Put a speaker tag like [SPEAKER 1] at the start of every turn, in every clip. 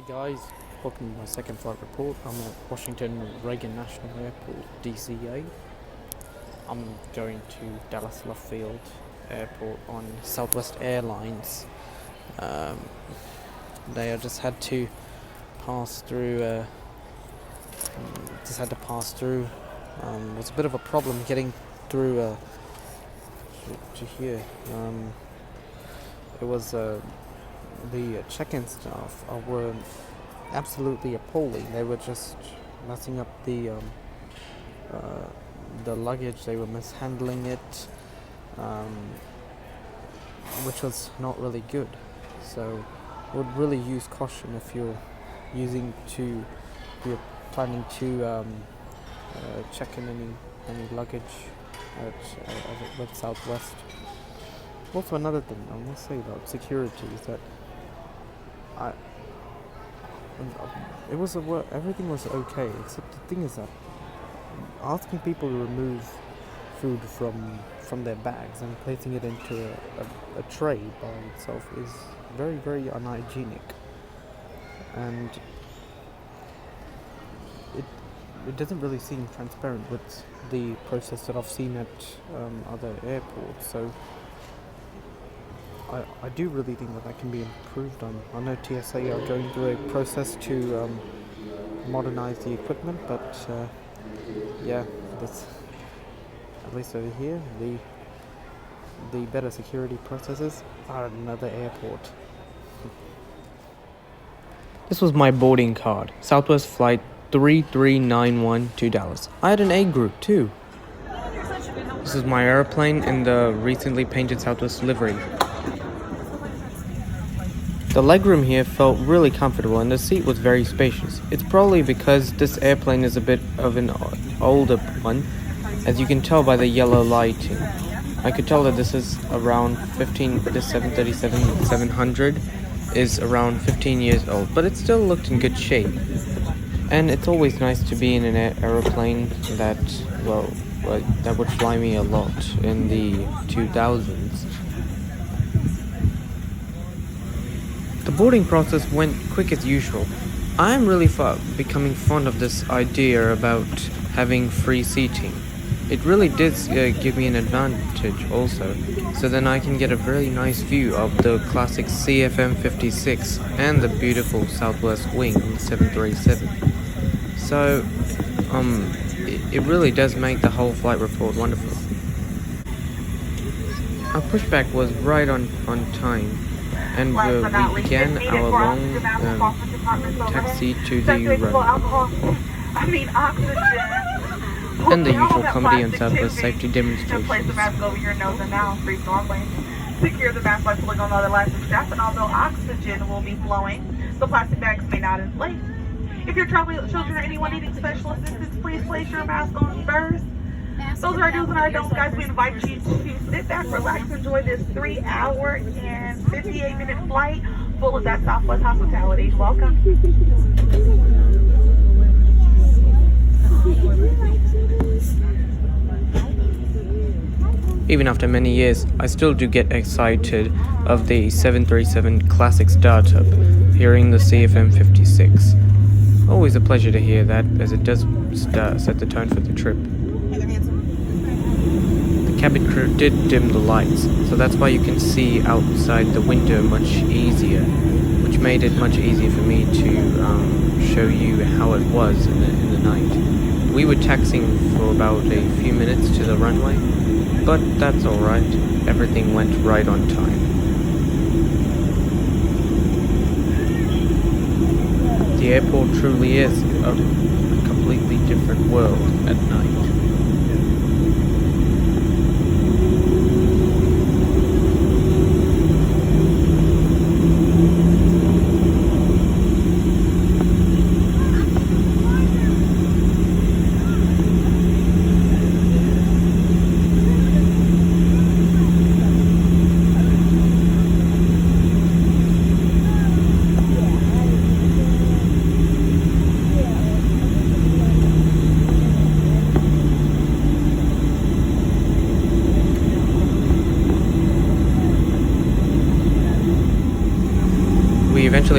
[SPEAKER 1] Hey guys, welcome to my second flight report. I'm at Washington Reagan National Airport, DCA. I'm going to Dallas Love Field Airport on Southwest Airlines. They just had to pass through. It was a bit of a problem getting through to here. It was the check-in staff were absolutely appalling. They were just messing up the luggage. They were mishandling it, which was not really good. So, would really use caution if you're planning to check in any luggage with Southwest. Also, another thing I must say about security is that everything was okay, except the thing is that asking people to remove food from their bags and placing it into a tray by itself is very, very unhygienic, and it doesn't really seem transparent with the process that I've seen at other airports. So I do really think that can be improved on. I know TSA are going through a process to modernize the equipment, but that's, at least over here, the better security processes are at another airport. This was my boarding card, Southwest Flight 3391 to Dallas. I had an A group too. This is my airplane in the recently painted Southwest livery. The legroom here felt really comfortable and the seat was very spacious. It's probably because this airplane is a bit of an older one, as you can tell by the yellow lighting. I could tell that this is around 15, this 737-700 is around 15 years old, but it still looked in good shape. And it's always nice to be in an aeroplane that would fly me a lot in the 2000s. The boarding process went quick as usual. I am really becoming fond of this idea about having free seating. It really did give me an advantage also, so then I can get a very nice view of the classic CFM56 and the beautiful Southwest Wing 737. So, it really does make the whole flight report wonderful. Our pushback was right on time, and we began our long taxi to the runway. And the usual comedy and Southwest safety demonstrations.
[SPEAKER 2] Place the mask over your nose and mouth, free snorkeling. Secure the mask by pulling on the other elastic strap, and although oxygen will be flowing, the plastic bags may not inflate. If you're traveling with children or anyone needing special assistance, please place your mask on first. Those are our do's and our don'ts, guys. We invite you to sit back, relax, enjoy this 3-hour and 58-minute flight full of that Southwest hospitality. Welcome.
[SPEAKER 1] Even after many years, I still do get excited of the 737 Classic startup, hearing the CFM56. Always a pleasure to hear that, as it does set the tone for the trip. The cabin crew did dim the lights, so that's why you can see outside the window much easier, which made it much easier for me to show you how it was in the night. We were taxiing for about a few minutes to the runway, but that's alright, everything went right on time. The airport truly is a completely different world at night.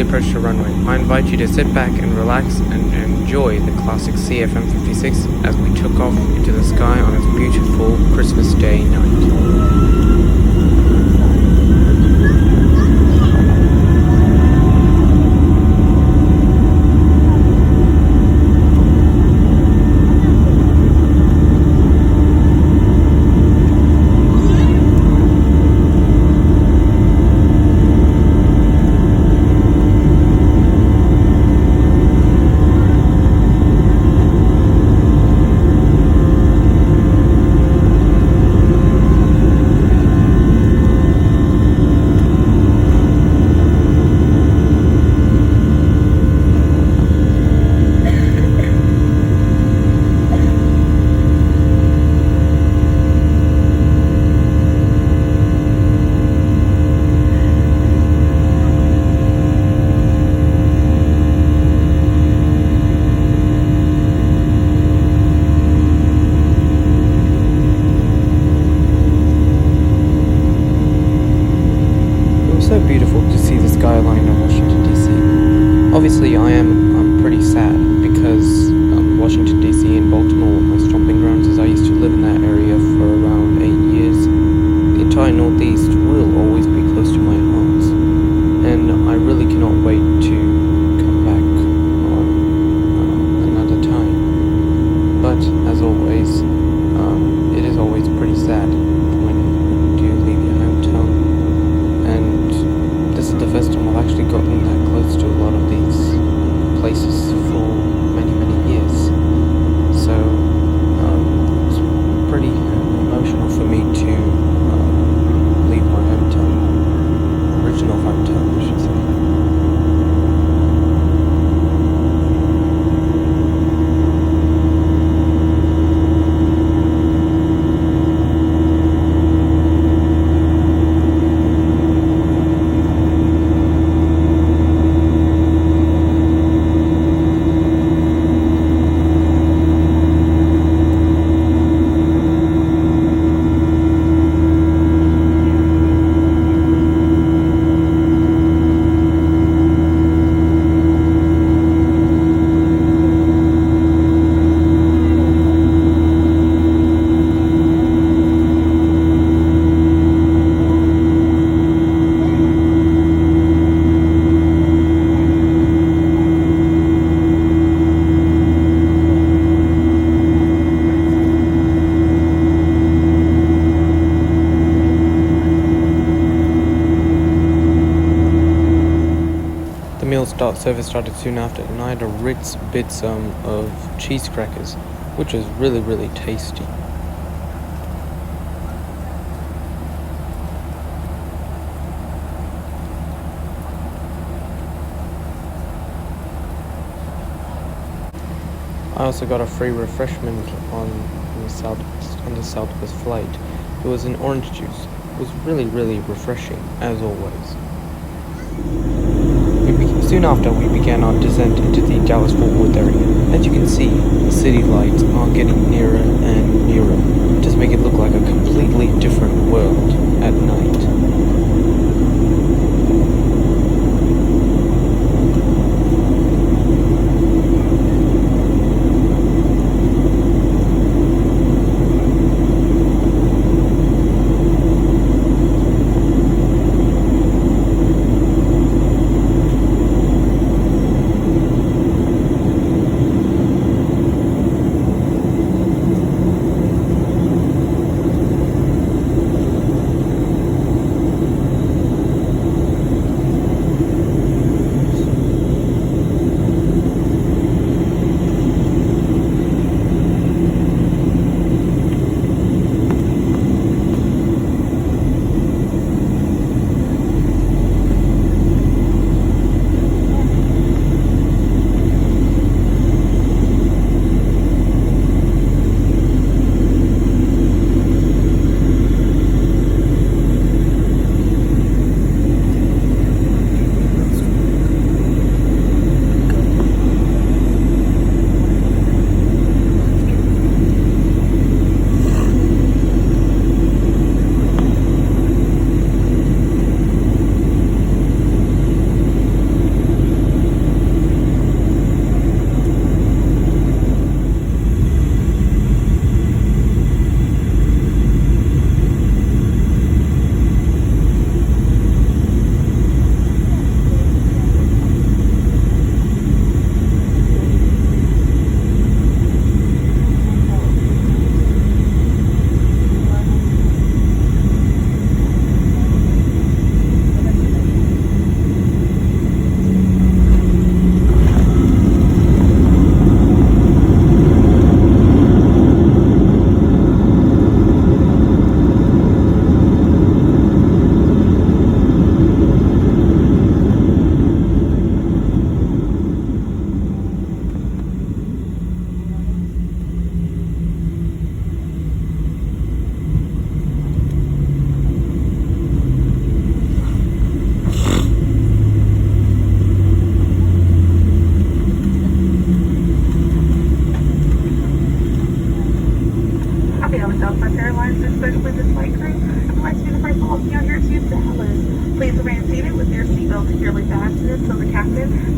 [SPEAKER 1] slowly approach the runway. I invite you to sit back and relax and enjoy the classic CFM56 as we took off into the sky on its beautiful Christmas Day night. So beautiful to see the skyline of Washington DC. Obviously, I'm pretty sad because Washington DC and Baltimore were my stomping grounds, as I used to live in that area for around 8 years. The entire Northeast will always be close to my heart, and I really cannot wait to come back another time. But as always, it is always pretty sad when you do leave your hometown. This is the first time I've actually gotten that close to a lot of these places for many, many years. So it's pretty emotional for me to leave my hometown, original hometown, I should say. Service started soon after, and I had a rich bits of cheese crackers, which was really, really tasty. I also got a free refreshment on the Southwest flight. It was an orange juice. It was really, really refreshing, as always. Soon after, we began our descent into the Dallas-Fort Worth area. As you can see, the city lights are getting nearer and nearer, just make it look like a completely different world at night.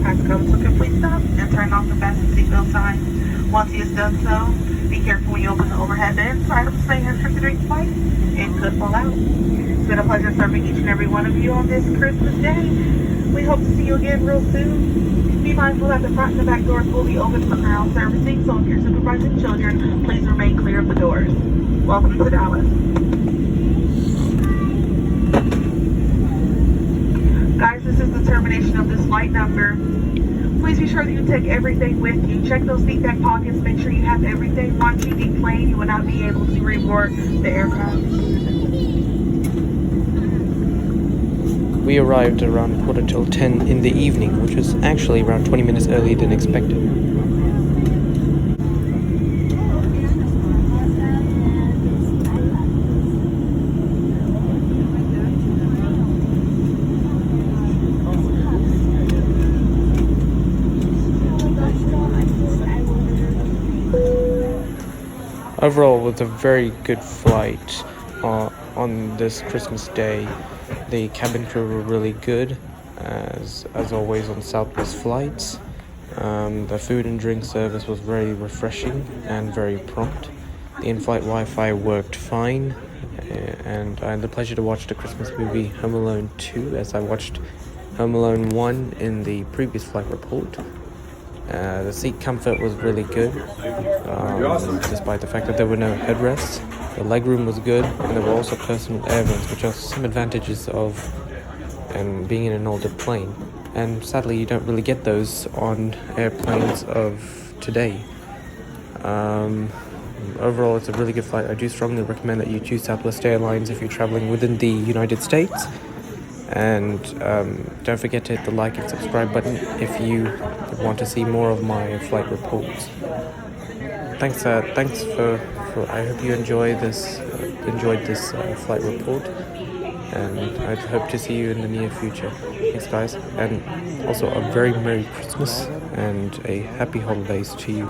[SPEAKER 2] has to come to a complete stop and turn off the fasten seatbelt sign. Once he has done so, be careful when you open the overhead bins. Items may enter the drink twice and could fall out. It's been a pleasure serving each and every one of you on this Christmas day. We hope to see you again real soon. Be mindful that the front and the back doors will be open for ground servicing, so if you're supervising children, please remain clear of the doors. Welcome to Dallas. Guys, this is the termination of this flight number. Please be sure that you take everything with you. Check those seat back pockets. Make sure you have everything. Once you deplane, you will not be able to reboard the aircraft.
[SPEAKER 1] We arrived around 10:15 in the evening, which was actually around 20 minutes earlier than expected. Overall, it was a very good flight on this Christmas day. The cabin crew were really good, as always on Southwest flights. The food and drink service was very refreshing and very prompt. The in-flight Wi-Fi worked fine, and I had the pleasure to watch the Christmas movie Home Alone 2, as I watched Home Alone 1 in the previous flight report. The seat comfort was really good, despite the fact that there were no headrests. The legroom was good, and there were also personal air vents, which are some advantages of being in an older plane. And sadly, you don't really get those on airplanes of today. Overall, it's a really good flight. I do strongly recommend that you choose Southwest Airlines if you're traveling within the United States. And don't forget to hit the like and subscribe button if you want to see more of my flight reports. Thanks for I hope you enjoyed this flight report, and I hope to see you in the near future. Thanks, guys, and also a very Merry Christmas and a Happy Holidays to you.